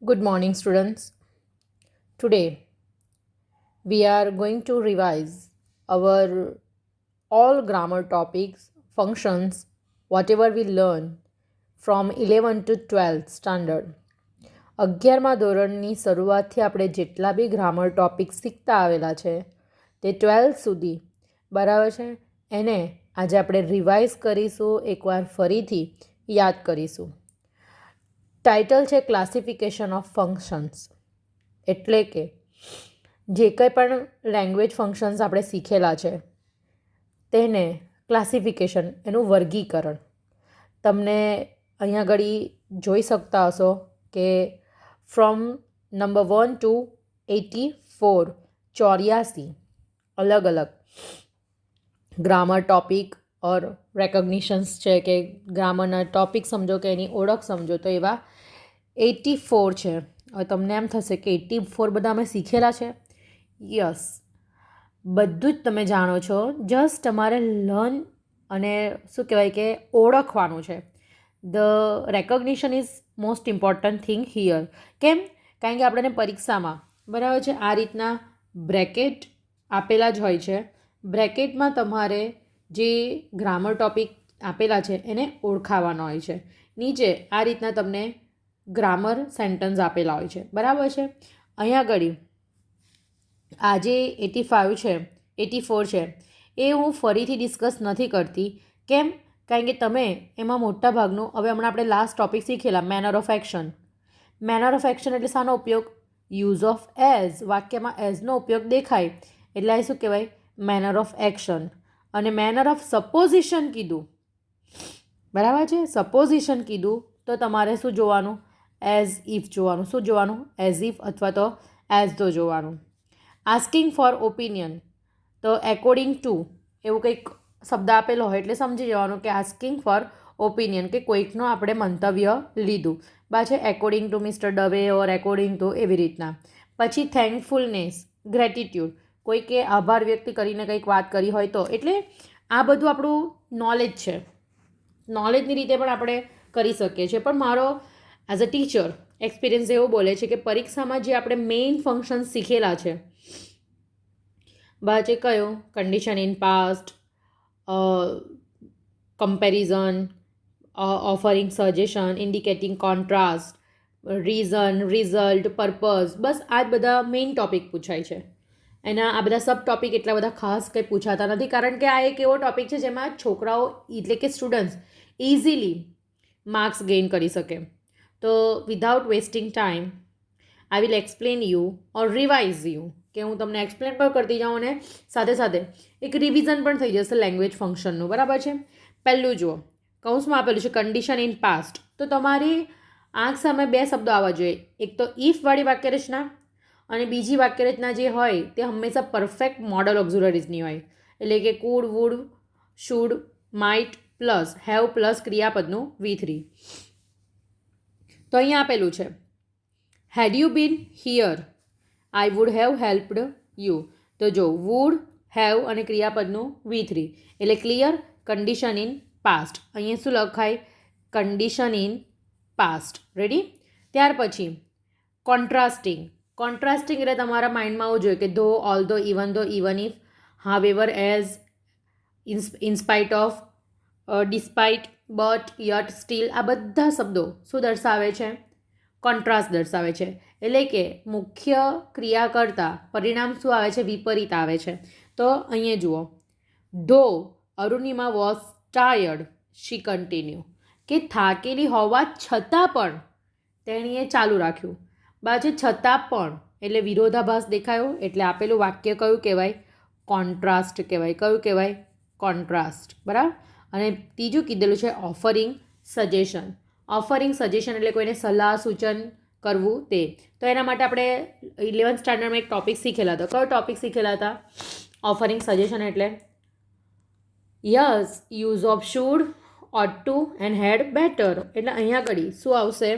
Good morning, students. Today we are going to revise our all grammar topics, functions, whatever we learn from 11 to 12th standard. 11મા ધોરણની શરૂઆતથી આપણે જેટલા બી grammar topic શીખતા આવેલા છે તે 12th સુધી બરાબર છે એને આજે આપણે રિવાઇઝ કરીશું, એકવાર ફરીથી યાદ કરીશું. ટાઇટલ છે ક્લાસિફિકેશન ઓફ ફંક્શન્સ, એટલે કે જે કંઈ પણ લેંગ્વેજ ફંક્શન્સ આપણે શીખેલા છે તેને ક્લાસિફિકેશન, એનું વર્ગીકરણ. તમને અહીંયા આગળ જોઈ શકતા હશો કે ફ્રોમ નંબર 1 ટુ 84 84 અલગ અલગ ગ્રામર ટોપિક ઓર રેકોગ્નિશન્સ છે, કે ગ્રામરના ટોપિક સમજો કે એની ઓળખ સમજો, તો એવા 84 છે. હવે તમને એમ થશે કે 84 બધા અમે શીખેલા છે. યસ, બધું જ તમે જાણો છો, જસ્ટ તમારે લર્ન અને શું કહેવાય કે ઓળખવાનું છે. The recognition is most important thing here. કેમ? કારણ કે આપણને પરીક્ષામાં બરાબર છે આ રીતના બ્રેકેટ આપેલા જ હોય છે. બ્રેકેટમાં તમારે જે ગ્રામર ટોપિક આપેલા છે એને ઓળખાવાના હોય છે. નીચે આ રીતના તમને ગ્રામર સેન્ટન્સ આપેલા હોય છે, બરાબર છે. અહીંયા આગળ આ જે 85 છે, 84 છે, એ હું ફરીથી ડિસ્કસ નથી કરતી. કેમ? કારણ કે તમે એમાં મોટા ભાગનું, હવે હમણાં આપણે લાસ્ટ ટોપિક શીખેલા manner of action. Manner of action એટલે શાનો ઉપયોગ? Use of as. વાક્યમાં એઝનો ઉપયોગ દેખાય એટલે આ શું કહેવાય? Manner of action. અને મેનર ઓફ સપોઝિશન કીધું, બરાબર છે. સપોઝિશન કીધું તો તમારે શું જોવાનું? એઝ ઇફ જોવાનું. શું જોવાનું? એઝ ઇફ અથવા તો એઝ તો જોવાનું. આસ્કિંગ ફોર ઓપિનિયન, તો એકોર્ડિંગ ટુ એવું કંઈક શબ્દ આપેલો હોય એટલે સમજી જવાનું કે આસ્કિંગ ફોર ઓપિનિયન, કે કોઈકનો આપણે મંતવ્ય લીધું. પાછળ according to mister Dave or according to, એવી રીતના. પછી થેન્કફુલનેસ, ગ્રેટિટ્યૂડ, કોઈકે આભાર વ્યક્ત કરીને કંઈક વાત કરી હોય તો. એટલે આ બધું આપણું નોલેજ છે. નોલેજની રીતે પણ આપણે કરી શકીએ છીએ. પણ મારો એઝ અ ટીચર એક્સપિરિયન્સ એવો બોલે છે કે પરીક્ષામાં જે આપણે મેઇન ફંક્શન શીખેલા છે, બાજે કયો? Condition in past, comparison, offering suggestion, indicating contrast, reason, result, purpose, બસ આ જ બધા મેઇન ટોપિક પૂછાય છે. એના આ બધા સબ ટોપિક એટલા બધા ખાસ કંઈ પૂછાતા નથી, કારણ કે આ એક એવો ટોપિક છે જેમાં છોકરાઓ એટલે કે સ્ટુડન્ટ્સ ઇઝીલી માર્ક્સ ગેઇન કરી શકે. તો without wasting time I will explain you or revise you, કે હું તમને એક્સપ્લેન પણ કરતી જાઉં અને સાથે સાથે એક રિવિઝન પણ થઈ જશે લેંગ્વેજ ફંક્શનનું, બરાબર છે. પહેલું જુઓ, કૌંસમાં આપેલું છે કન્ડિશન ઇન પાસ્ટ. તો તમારી આંખ સામે બે શબ્દો આવવા જોઈએ. એક તો ઇફવાળી વાક્યરચના અને બીજી વાક્યરચના જે હોય તે હંમેશા પરફેક્ટ મોડલ ઓક્ઝિલરીઝની હોય. એટલે કે could, would, should, might plus have plus ક્રિયાપદનું V3. તો અહીંયા આપેલું છે had you been here I would have helped you. તો જો વુડ, હેવ અને ક્રિયાપદનું V3 એટલે ક્લિયર. કન્ડિશન ઇન પાસ્ટ, અહીંયા શું લખાય? Condition in past. રેડી? ત્યાર પછી કોન્ટ્રાસ્ટિંગ. કોન્ટ્રાસ્ટિંગ એટલે તમારા માઇન્ડમાં આવું જોઈએ કે ધો, ઓલ ધો, even if, how ever, as, in spite of, despite, but, yet, steel, આ બધા શબ્દો શું દર્શાવે છે? કોન્ટ્રાસ્ટ દર્શાવે છે. એટલે કે મુખ્ય ક્રિયા કરતાં પરિણામ શું આવે છે? વિપરીત આવે છે. તો અહીંયા જુઓ, though Arunima was tired she continue, કે થાકેલી હોવા છતાં પણ તેણીએ ચાલુ રાખ્યું. બાજુ છતાં પણ એટલે વિરોધાભાસ દેખાયો, એટલે આપેલું વાક્ય કયું કહેવાય? કોન્ટ્રાસ્ટ કહેવાય. કયું કહેવાય? કોન્ટ્રાસ્ટ. બરાબર. અને ત્રીજું કીધેલું છે ઓફરિંગ સજેશન. ઓફરિંગ સજેશન એટલે કોઈને સલાહ સૂચન કરવું તે. તો એના માટે આપણે 11th સ્ટાન્ડર્ડમાં એક ટોપિક શીખેલા હતા. કયો ટોપિક શીખેલા હતા? ઓફરિંગ સજેશન એટલે yes, use of should, ought to and had better. એટલે અહીંયા આગળ શું આવશે?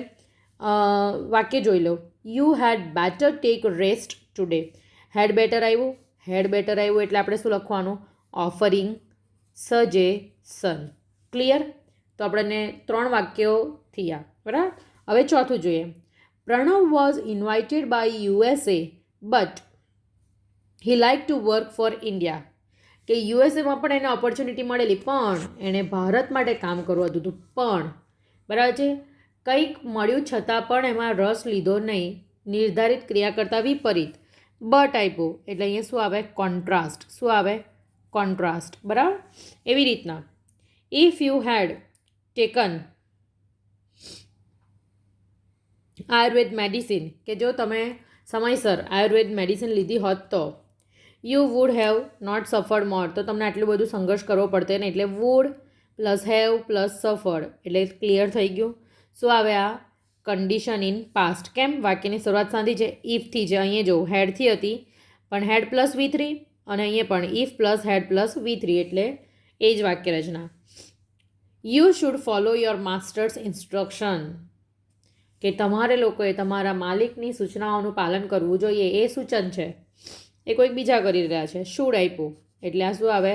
વાક્ય જોઈ લો. You had better take rest today. Had better આવ્યું. હેડ બેટર આવ્યું એટલે આપણે શું લખવાનું? Offering suggestion. ક્લિયર? તો આપણને 3 વાક્યો થયા, બરાબર. હવે ચોથું જોઈએ, Pranav was invited by USA, but he liked to work for India. કે યુએસએમાં પણ એને ઓપોર્ચ્યુનિટી મળેલી, પણ એણે ભારત માટે કામ કરવું હતું. પણ બરાબર છે, કંઈક મળ્યું છતાં પણ એમાં રસ લીધો નહીં, નિર્ધારિત ક્રિયા કરતાં વિપરીત. બટ આપ્યું એટલે અહીંયા શું આવે? કોન્ટ્રાસ્ટ. શું આવે? કોન્ટ્રાસ્ટ. બરાબર. એવી રીતના if you had taken Ayurveda medicine, કે જો તમે સમયસર આયુર્વેદ મેડિસિન લીધી હોત તો you would have not suffered more, તો તમને આટલું બધું સંઘર્ષ કરવો પડતે ને. એટલે would plus have plus suffered એટલે ક્લિયર થઈ ગયું. શું આવે? આ કન્ડિશન ઇન પાસ્ટ. કેમ? વાક્યની શરૂઆત સાંધી છે ઇફથી છે. અહીંયા જો હેડથી હતી, પણ હેડ પ્લસ V3, અને અહીંયા પણ if plus had plus V3 એટલે એ જ વાક્ય રચના. You should follow your master's instruction, કે તમારે લોકોએ તમારા માલિકની સૂચનાઓનું પાલન કરવું જોઈએ. એ સૂચન છે, એ કોઈક બીજા કરી રહ્યા છે. શુડ આપ્યું એટલે આ શું આવે?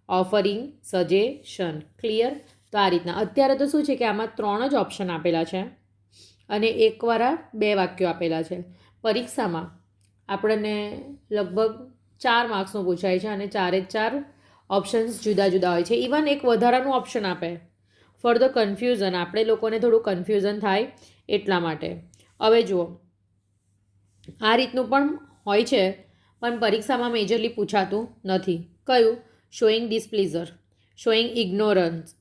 Offering suggestion. ક્લિયર? તો આ રીતના અત્યારે તો શું છે કે આમાં 3 જ ઓપ્શન આપેલા છે અને એકવાળા 2 વાક્યો આપેલા છે. પરીક્ષામાં આપણને લગભગ 4 માર્ક્સનું પૂછાય છે અને 4 ઓપ્શન્સ જુદા જુદા હોય છે. ઇવન એક વધારાનું ઓપ્શન આપે ફોર ધ કન્ફ્યુઝન, આપણે લોકોને થોડું કન્ફ્યુઝન થાય એટલા માટે. હવે જુઓ, આ રીતનું પણ હોય છે, પણ પરીક્ષામાં મેજરલી પૂછાતું નથી. કયું? Showing displeasure, showing ignorance,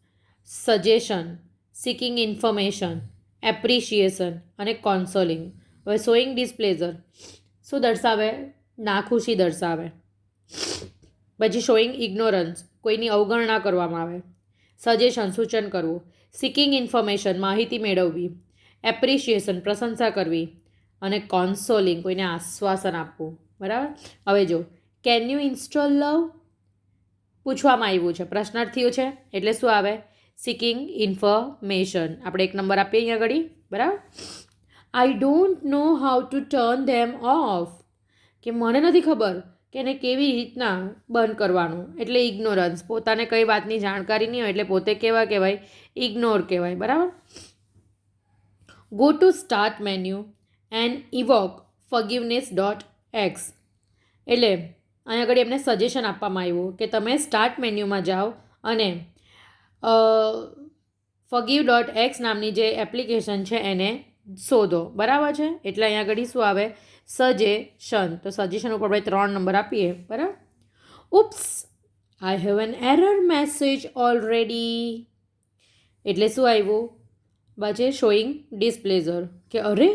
suggestion, seeking information, appreciation અને કોન્સોલિંગ. હવે શોઈંગ ડિસપ્લેઝર શું દર્શાવે? નાખુશી દર્શાવે. પછી શોઈંગ ઇગ્નોરન્સ, કોઈની અવગણના કરવામાં આવે. સજેશન, સૂચન કરવું. સિકિંગ ઇન્ફોર્મેશન, માહિતી મેળવવી. એપ્રિશિએશન, પ્રશંસા કરવી. અને કોન્સોલિંગ, કોઈને આશ્વાસન આપવું. બરાબર. હવે જો કેન યુ ઇન્સ્ટોલ લવ પૂછવામાં આવ્યું છે, પ્રશ્નાર્થીઓ છે એટલે શું આવે? Seeking information. આપણે 1 નંબર આપીએ અહીંયા આગળ. બરાબર. I don't know how to turn them of, કે મને નથી ખબર કે એને કેવી રીતના બંધ કરવાનું. એટલે ઇગ્નોરન્સ, પોતાને કઈ વાતની જાણકારી નહીં હોય એટલે પોતે કેવા કહેવાય? ઇગ્નોર કહેવાય. બરાબર. Go to start menu and evoke forgiveness.x, એટલે અહીંયા આગળ એમને સજેશન આપવામાં આવ્યું કે તમે સ્ટાર્ટ મેન્યુમાં જાઓ અને forgive.x નામની જે એપ્લિકેશન છે એને શોધો. બરાબર છે. એટલે અહીંયા આગળ શું આવે? સજેશન. તો સજેશન ઉપર આપણે 3 નંબર આપીએ. બરાબર. Oops, I have an error message already, એટલે શું આવ્યું? બાજે શોઈંગ ડિસપ્લેઝર, કે અરે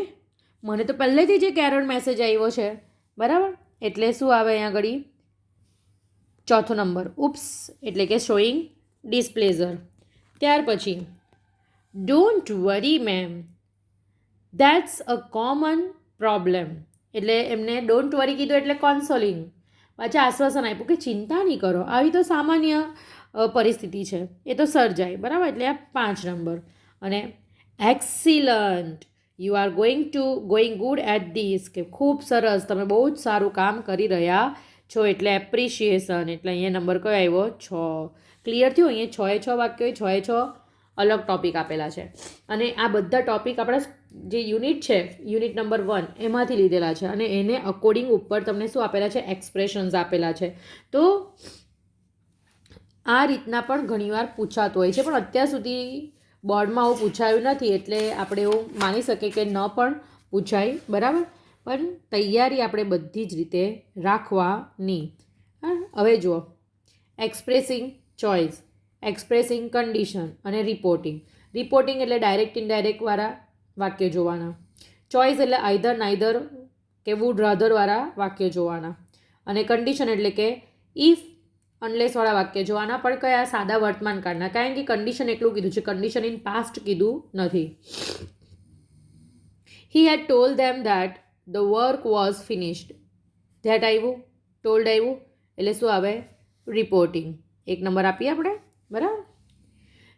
મને તો પહેલેથી જ એક એરર મેસેજ આવ્યો છે. બરાબર. એટલે શું આવે અહીંયા આગળ? 4થો નંબર ઉપ્સ, એટલે કે શોઈંગ ડિસપ્લેઝર. ત્યાર પછી don't worry ma'am, that's a common problem, એટલે એમને ડોન્ટ વરી કીધું એટલે કોન્સોલિંગ. પાછા આશ્વાસન આપ્યું કે ચિંતા નહીં કરો, આવી તો સામાન્ય પરિસ્થિતિ છે, એ તો સર્જાય. બરાબર. એટલે આ 5 નંબર. અને excellent, you are going good at this, કે ખૂબ સરસ, તમે બહુ જ સારું કામ કરી રહ્યા છો. એટલે એપ્રિશિએશન. એટલે અહીંયા નંબર કયો આવ્યો? 6. ક્લિયર થયું? અહીંયા 6 વાક્યો, 6 અલગ ટોપિક આપેલા છે. અને આ બધા ટોપિક આપણા જે યુનિટ છે, યુનિટ નંબર 1 એમાંથી લીધેલા છે. અને એને અકોર્ડિંગ ઉપર તમને શું આપેલા છે? એક્સપ્રેશન્સ આપેલા છે. તો આ રીતના પણ ઘણીવાર પૂછાતું હોય છે, પણ અત્યાર સુધી બોર્ડમાં આવું પૂછાયું નથી, એટલે આપણે એવું માની શકીએ કે ન પણ પૂછાય. બરાબર. પણ તૈયારી આપણે બધી જ રીતે રાખવાની. હવે જુઓ, એક્સપ્રેસિંગ ચોઇસ, એક્સપ્રેસિંગ કન્ડિશન અને રિપોર્ટિંગ. રિપોર્ટિંગ એટલે ડાયરેક્ટ ઇનડાયરેક્ટવાળા વાક્યો જોવાના. ચોઇસ એટલે આઈધર નાઈધર કે વુડ રાધરવાળા વાક્યો જોવાના. અને કન્ડિશન એટલે કે ઇફ અનલેસવાળા વાક્ય જોવાના, પણ કયા? સાદા વર્તમાનકાળના, કારણ કે કન્ડિશન એટલું કીધું છે, કન્ડિશન ઇન પાસ્ટ કીધું નથી. He had told them that the work was finished. That આવ્યું, ટોલ્ડ આવ્યું, એટલે શું આવે? રિપોર્ટિંગ. 1 નંબર આપીએ આપણે. બરાબર.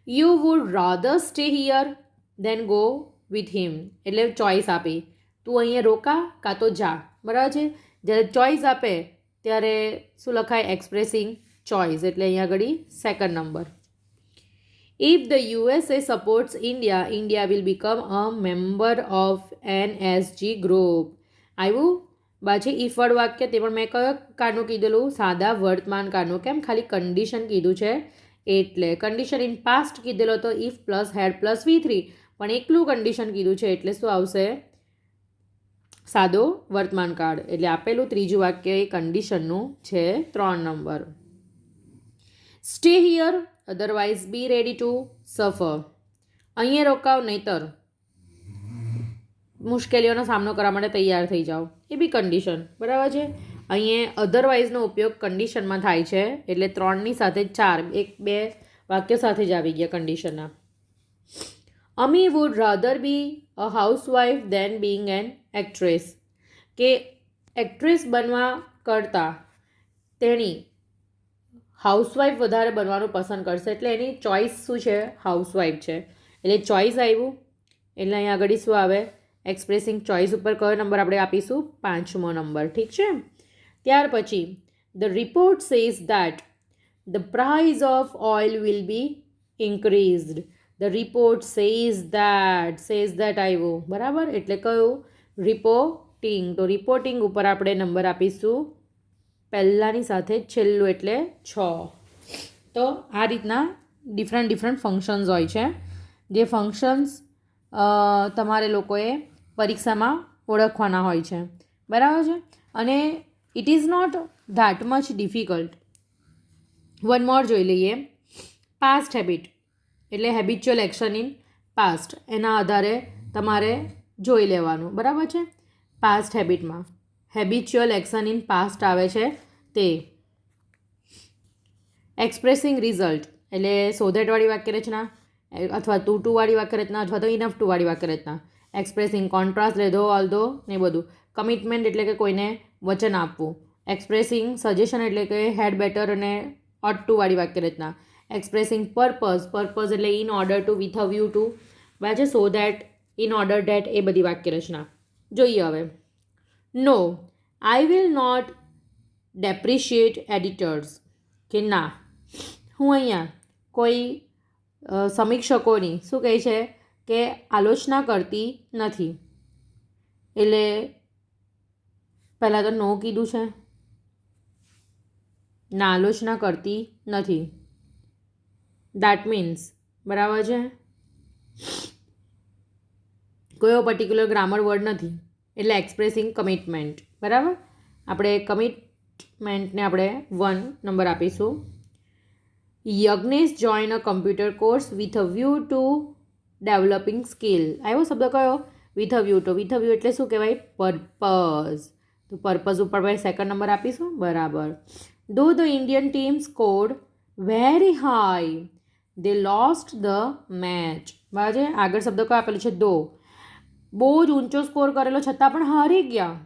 You would rather stay here than go with him, એટલે ચોઇસ આપી, તું અહીંયા રોકા કાં તો જા. બરાબર છે. જ્યારે ચોઇસ આપે ત્યારે શું લખાય? Expressing choice. એટલે અહીંયા આગળ 2nd number. If the USA supports India, India will become a member of NSG group. આવ્યું બાજી ઇફ વર્ડ વાક્ય તે પણ મેં કયો કાળનું કીધેલું સાદા વર્તમાન કાળનું કેમ ખાલી કન્ડિશન કીધું છે એટલે કન્ડિશન ઇન પાસ્ટ કીધેલો તો if plus had plus V3 પણ એકલું કન્ડિશન કીધું છે એટલે શું આવશે સાદો વર્તમાન કાળ એટલે આપેલું ત્રીજું વાક્ય એ કન્ડિશનનું છે 3 number. Stay here otherwise be ready to suffer. અહીંયા રોકાવ નહીતર મુશ્કેલીઓનો સામનો કરવા માટે તૈયાર થઈ જાઓ એ બી કન્ડિશન બરાબર છે. અહીંયા અધરવાઇઝનો ઉપયોગ કન્ડિશનમાં થાય છે એટલે 3ની સાથે 4 એક બે વાક્યો સાથે જ આવી ગયા કન્ડિશનના. Ami would rather be a housewife than being an actress કે એક્ટ્રેસ બનવા કરતાં તેણી હાઉસવાઇફ વધારે બનવાનું પસંદ કરશે એટલે એની ચોઇસ શું છે હાઉસવાઇફ છે એટલે ચોઇસ આવ્યું એટલે અહીંયા આગળ શું આવે એક્સપ્રેસિંગ ચોઇસ ઉપર કયો નંબર આપણે આપીશું 5મો નંબર. ઠીક છે. ત્યાર પછી the report says that the price of oil will be increased. The report says that આવ્યું બરાબર એટલે કયું રિપોર્ટિંગ. તો રિપોર્ટિંગ ઉપર આપણે નંબર આપીશું પહેલાંની સાથે છેલ્લું એટલે 6. તો આ રીતના ડિફરન્ટ ફંક્શન્સ હોય છે જે ફંક્શન્સ તમારે લોકોએ પરીક્ષામાં ઓળખવાના હોય છે બરાબર છે અને it is not that much difficult. One more જોઈ લઈએ. પાસ્ટ હેબિટ એટલે હેબિચ્યુઅલ એક્શન ઇન પાસ્ટ એના આધારે તમારે જોઈ લેવાનું બરાબર છે. પાસ્ટ હેબિટમાં હેબિચ્યુઅલ એક્શન ઇન પાસ્ટ આવે છે તે એક્સપ્રેસિંગ રિઝલ્ટ એટલે સો ધેટવાળી વાક્યરચના અથવા ટુ વાળી વાક્યરચના અથવા તો ઇનફ ટુ વાળી વાક્યરચના. એક્સપ્રેસિંગ કોન્ટ્રાસ્ટ રેધો ઓલ્ધો ને બધું. કમિટમેન્ટ એટલે કે કોઈને વચન આપવું. એક્સપ્રેસિંગ સજેશન એટલે કે હેડ બેટર અને ઓટ ટુ વાળી વાક્યરચના. એક્સપ્રેસિંગ પર્પઝ એટલે in order to with a view to છે so that in order that એ બધી વાક્યરચના જોઈએ. હવે no I will not depreciate editors કે ના હું અહીંયા કોઈ સમીક્ષકોની શું કહે છે કે આલોચના કરતી નથી એટલે પહેલાં તો નો કીધું છે ના આલોચના કરતી નથી દેટ મીન્સ બરાબર છે કયો પર્ટિક્યુલર ગ્રામર વર્ડ નથી એટલે એક્સપ્રેસિંગ કમિટમેન્ટ બરાબર. આપણે કમિટમેન્ટને આપણે 1 નંબર આપીશું. Yagnesh join a computer course with a view two developing skill. આવ્યો શબ્દ કયો with a view two. With a view એટલે શું કહેવાય પર્પઝ. તો પર્પઝ ઉપર આપણે 2nd નંબર આપીશું બરાબર. ધો the Indian team scored very high they lost the match. બરાબર છે. આગળ શબ્દ કયો આપેલું છે ધો. બહુ જ ઊંચો સ્કોર કરેલો છતાં પણ હારી ગયા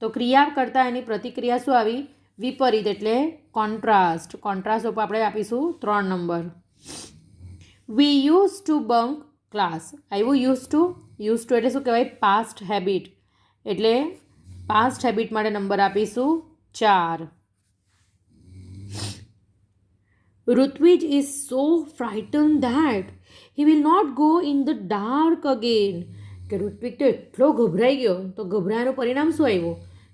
તો ક્રિયા કરતાં એની પ્રતિક્રિયા શું આવી વિપરીત એટલે કોન્ટ્રાસ્ટ. કોન્ટ્રાસ્ટ ઉપર આપણે આપીશું 3 number. We used to bunk class. આવ્યું યુઝ ટુ એટલે શું કહેવાય પાસ્ટ હેબિટ એટલે પાસ્ટ હેબિટ માટે નંબર આપીશું 4. Rutvij is so frighten that he will not go in the dark again. કે ઋત્વિક તો એટલો ગભરાઈ ગયો તો ગભરાયાનું પરિણામ શું આવ્યું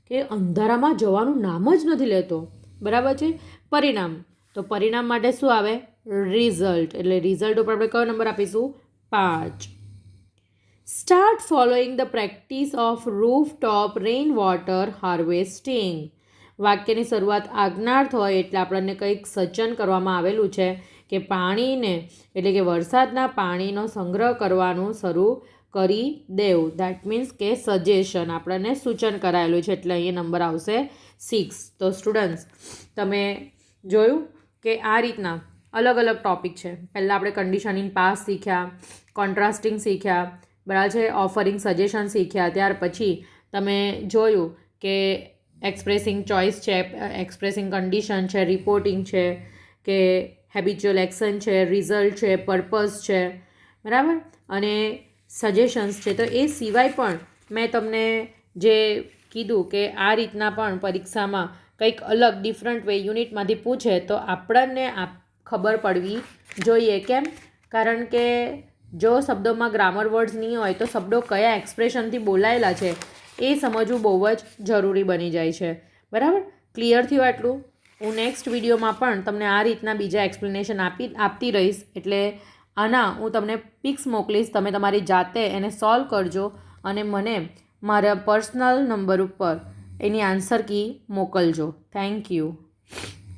કે અંધારામાં જવાનું નામ જ નથી લેતો બરાબર છે. પરિણામ તો પરિણામ માટે શું આવે રિઝલ્ટ એટલે રિઝલ્ટ ઉપર આપણે કયો નંબર આપીશું 5. Start following the practice of rooftop rain water harvesting. વાક્યની શરૂઆત આજ્ઞાર્થ હોય એટલે આપણને કંઈક સૂચન કરવામાં આવેલું છે કે પાણીને એટલે કે વરસાદના પાણીનો સંગ્રહ કરવાનું શરૂ કરી દેવું. દેટ મીન્સ કે સજેશન આપણને સૂચન કરાયેલું છે એટલે અહીંયા નંબર આવશે 6. તો સ્ટુડન્ટ્સ તમે જોયું કે આ રીતના અલગ અલગ ટૉપિક છે. પહેલાં આપણે કન્ડિશન ઇન પાસ શીખ્યા, કોન્ટ્રાસ્ટિંગ શીખ્યા બરાબર છે, ઓફરિંગ સજેશન શીખ્યા. ત્યાર પછી તમે જોયું કે એક્સપ્રેસિંગ ચોઇસ છે, એક્સપ્રેસિંગ કન્ડિશન છે, રિપોર્ટિંગ છે કે હેબિચ્યુઅલ એક્શન છે, રિઝલ્ટ છે, પર્પઝ છે બરાબર અને સજેશન્સ છે. તો એ સિવાય પણ મેં તમને જે કીધું કે આ રીતના પણ પરીક્ષામાં કંઈક અલગ ડિફરન્ટ વે યુનિટમાંથી પૂછે તો આપણને ખબર પડવી જોઈએ. કેમ કારણ કે જો શબ્દોમાં ગ્રામર વર્ડ્સ નહીં હોય તો શબ્દો કયા એક્સપ્રેશનથી બોલાયેલા છે એ સમજવું બહુ જ જરૂરી બની જાય છે. બરાબર, ક્લિયર થયું આટલું? હું નેક્સ્ટ વિડીયોમાં પણ તમને આ રીતના બીજા એક્સપ્લેનેશન આપતી રહીશ. એટલે આના હું તમને પિક્સ મોકલીશ, તમે તમારી જાતે એને સોલ્વ કરજો અને મને મારા પર્સનલ નંબર ઉપર એની આન્સર કી મોકલજો. Thank you.